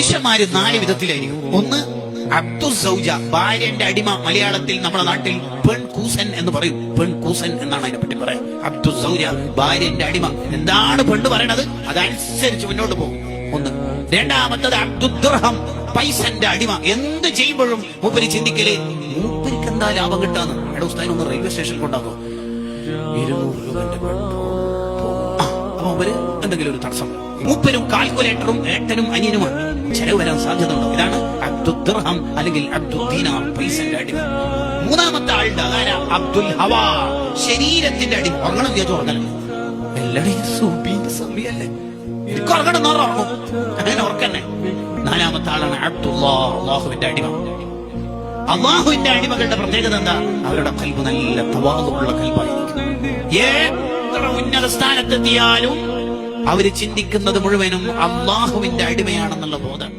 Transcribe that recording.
പുരുഷന്മാര് 4 വിധത്തിലായിരിക്കും. ഒന്ന് അബ്ദുൽ സൗജ, ഭാര്യന്റെ അടിമ. മലയാളത്തിൽ നമ്മുടെ നാട്ടിൽ പെൺകൂസൻ എന്ന് പറയും. പെൺകൂസൻ എന്നാണ് അതിനെപ്പറ്റി പറയാം. അബ്ദുൽ സൗജ, ഭാര്യന്റെ അടിമ. എന്താണ് പെണ്ണ് പറയണത് അതനുസരിച്ച് മുന്നോട്ട് പോകും. ഒന്ന്. രണ്ടാമത്തത് അബ്ദുൽ ദിർഹം, പൈസന്റെ അടിമ. എന്ത് ചെയ്യുമ്പോഴും മൂപ്പര് ചിന്തിക്കല് മൂപ്പരിക്ക് എന്താ ലാഭം കിട്ടാന്ന്. എടാ ഉസ്താദിനെ ഒന്ന് റെയിൽവേ സ്റ്റേഷനിൽ കൊണ്ടാക്കോ, 200 രൂപന്റെ അപ്പൊ മൂപ്പര് എന്തെങ്കിലും ഒരു തടസ്സം. മൂപ്പരും കാൽക്കുലേറ്ററും ഏട്ടനും അനിയനുമാണ്. ചെലവ് വരാൻ സാധ്യത ഉണ്ടോ? ഇതാണ് അബ്ദുൽ ദിർഹം അല്ലെങ്കിൽ അബ്ദുൽ ദീനാർ, പൈസന്റെ അടിമ. മൂന്നാമത്തെ ആളുടെ ആരാ? അബ്ദുൽ ഹവാ, ശരീരത്തിന്റെ അടിമ. ഉറങ്ങണം വിചാരിച്ചു ഉറങ്ങണം. എല്ലാവരും സമയല്ലേ, എനിക്ക് ഉറങ്ങണം ഉറങ്ങും, അങ്ങനെ ഉറക്കന്നെ. നാലാമത്തെ ആളാണ് അബ്ദുല്ലാഹ്, അള്ളാഹുവിന്റെ അടിമ. അള്ളാഹുവിന്റെ അടിമകളുടെ പ്രത്യേകത എന്താ? അവരുടെ കൽബ് നല്ല തവാദുള്ള കൽബായിരിക്കും. എത്ര ഉന്നത സ്ഥാനത്തെത്തിയാലും അവര് ചിന്തിക്കുന്നത് മുഴുവനും അള്ളാഹുവിന്റെ അടിമയാണെന്നുള്ള ബോധം.